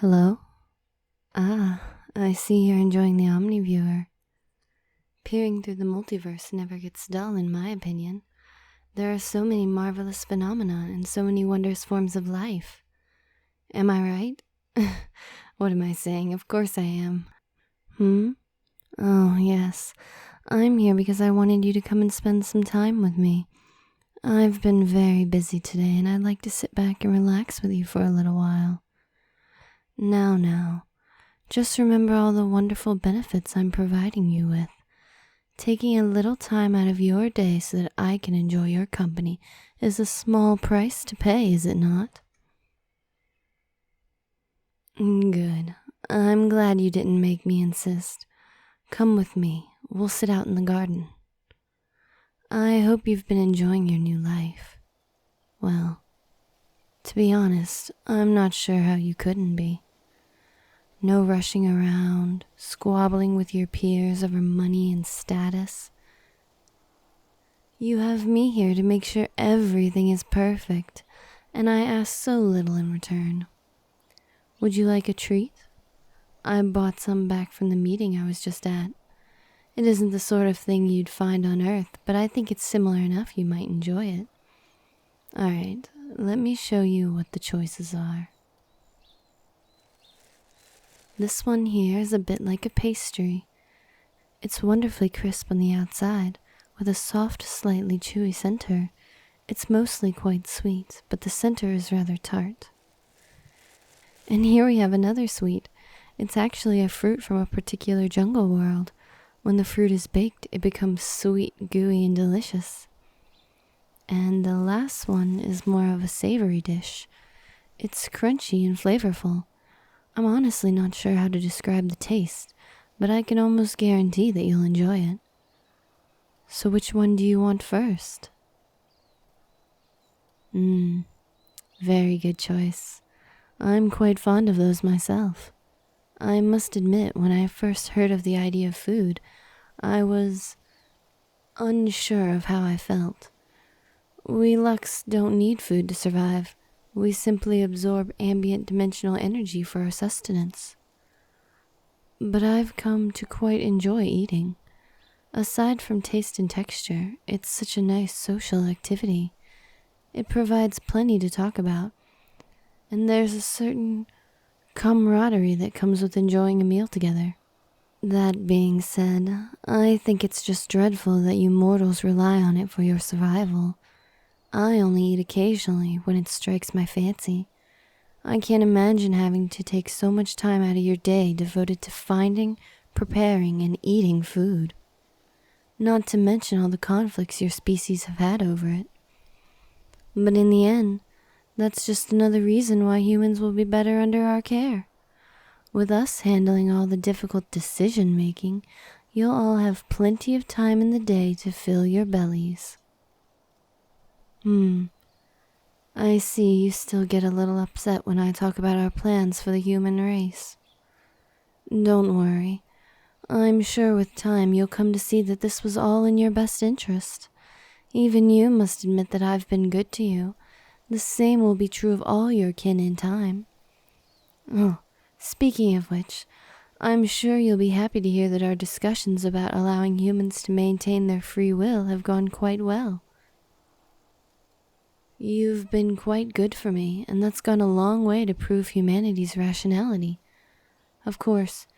Hello? I see you're enjoying the OmniViewer. Peering through the multiverse never gets dull, in my opinion. There are so many marvelous phenomena and so many wondrous forms of life. Am I right? What am I saying? Of course I am. Oh, yes. I'm here because I wanted you to come and spend some time with me. I've been very busy today, and I'd like to sit back and relax with you for a little while. Now, just remember all the wonderful benefits I'm providing you with. Taking a little time out of your day so that I can enjoy your company is a small price to pay, is it not? Good. I'm glad you didn't make me insist. Come with me. We'll sit out in the garden. I hope you've been enjoying your new life. Well, to be honest, I'm not sure how you couldn't be. No rushing around, squabbling with your peers over money and status. You have me here to make sure everything is perfect, and I ask so little in return. Would you like a treat? I bought some back from the meeting I was just at. It isn't the sort of thing you'd find on Earth, but I think it's similar enough you might enjoy it. Alright, let me show you what the choices are. This one here is a bit like a pastry. It's wonderfully crisp on the outside, with a soft, slightly chewy center. It's mostly quite sweet, but the center is rather tart. And here we have another sweet. It's actually a fruit from a particular jungle world. When the fruit is baked, it becomes sweet, gooey, and delicious. And the last one is more of a savory dish. It's crunchy and flavorful. I'm honestly not sure how to describe the taste, but I can almost guarantee that you'll enjoy it. So which one do you want first? Very good choice. I'm quite fond of those myself. I must admit, when I first heard of the idea of food, I was unsure of how I felt. We Lux don't need food to survive. We simply absorb ambient dimensional energy for our sustenance. But I've come to quite enjoy eating. Aside from taste and texture, it's such a nice social activity. It provides plenty to talk about, and there's a certain camaraderie that comes with enjoying a meal together. That being said, I think it's just dreadful that you mortals rely on it for your survival. I only eat occasionally when it strikes my fancy. I can't imagine having to take so much time out of your day devoted to finding, preparing, and eating food. Not to mention all the conflicts your species have had over it. But in the end, that's just another reason why humans will be better under our care. With us handling all the difficult decision-making, you'll all have plenty of time in the day to fill your bellies. I see you still get a little upset when I talk about our plans for the human race. Don't worry. I'm sure with time you'll come to see that this was all in your best interest. Even you must admit that I've been good to you. The same will be true of all your kin in time. Oh, speaking of which, I'm sure you'll be happy to hear that our discussions about allowing humans to maintain their free will have gone quite well. You've been quite good for me, and that's gone a long way to prove humanity's rationality. Of course,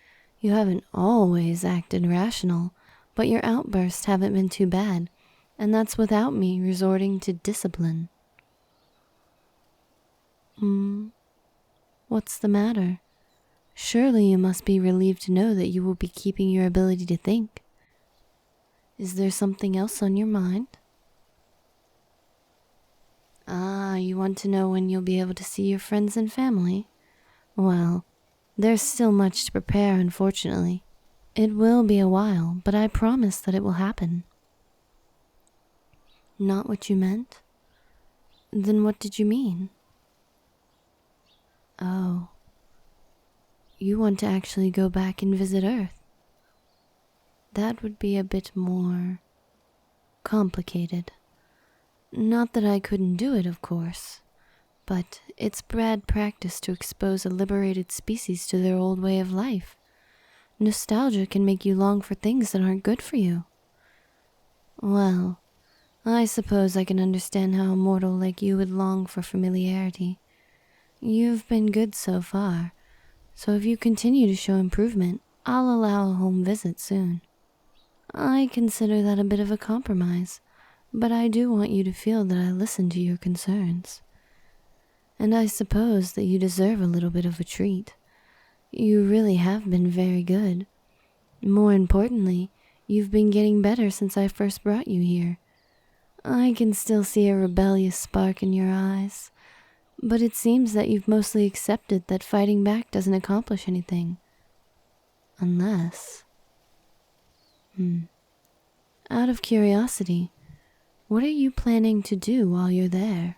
you haven't always acted rational, but your outbursts haven't been too bad, and that's without me resorting to discipline. What's the matter? Surely you must be relieved to know that you will be keeping your ability to think. Is there something else on your mind? You want to know when you'll be able to see your friends and family? Well, there's still much to prepare, unfortunately. It will be a while, but I promise that it will happen. Not what you meant? Then what did you mean? Oh, you want to actually go back and visit Earth? That would be a bit more complicated. Not that I couldn't do it, of course, but it's bad practice to expose a liberated species to their old way of life. Nostalgia can make you long for things that aren't good for you. Well, I suppose I can understand how a mortal like you would long for familiarity. You've been good so far, so if you continue to show improvement, I'll allow a home visit soon. I consider that a bit of a compromise, but I do want you to feel that I listen to your concerns. And I suppose that you deserve a little bit of a treat. You really have been very good. More importantly, you've been getting better since I first brought you here. I can still see a rebellious spark in your eyes, but it seems that you've mostly accepted that fighting back doesn't accomplish anything. Unless... Out of curiosity, what are you planning to do while you're there?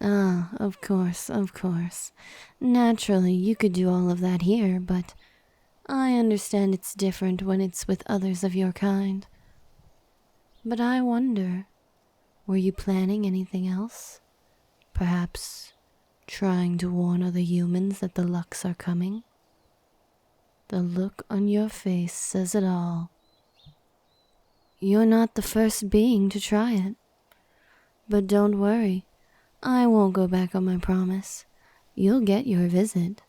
Ah, of course, of course. Naturally, you could do all of that here, but I understand it's different when it's with others of your kind. But I wonder, were you planning anything else? Perhaps trying to warn other humans that the Lux are coming? The look on your face says it all. You're not the first being to try it. But don't worry, I won't go back on my promise. You'll get your visit.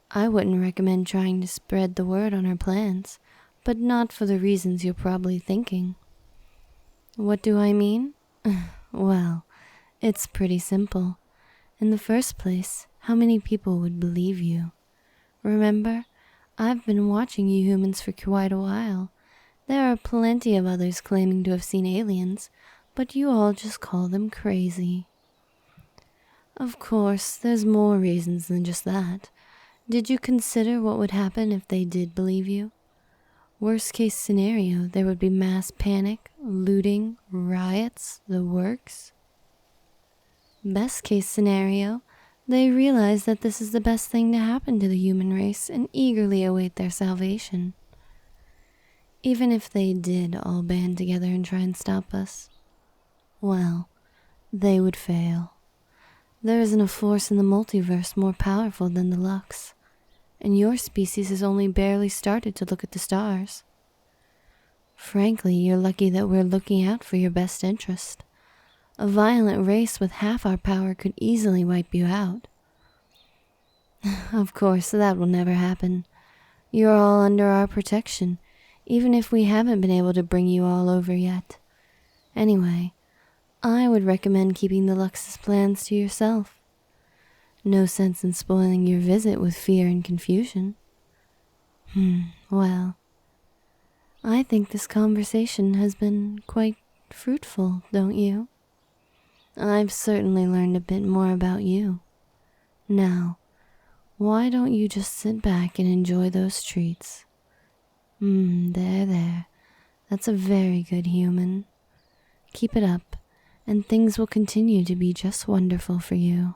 I wouldn't recommend trying to spread the word on our plans, but not for the reasons you're probably thinking. What do I mean? Well, it's pretty simple. In the first place, how many people would believe you? Remember, I've been watching you humans for quite a while. There are plenty of others claiming to have seen aliens, but you all just call them crazy. Of course, there's more reasons than just that. Did you consider what would happen if they did believe you? Worst case scenario, there would be mass panic, looting, riots, the works. Best case scenario, they realize that this is the best thing to happen to the human race and eagerly await their salvation. Even if they did all band together and try and stop us, well, they would fail. There isn't a force in the multiverse more powerful than the Lux, and your species has only barely started to look at the stars. Frankly, you're lucky that we're looking out for your best interest. A violent race with half our power could easily wipe you out. Of course, that will never happen. You're all under our protection, even if we haven't been able to bring you all over yet. Anyway, I would recommend keeping the Lux's plans to yourself. No sense in spoiling your visit with fear and confusion. Well, I think this conversation has been quite fruitful, don't you? I've certainly learned a bit more about you. Now, why don't you just sit back and enjoy those treats? There. That's a very good human. Keep it up, and things will continue to be just wonderful for you.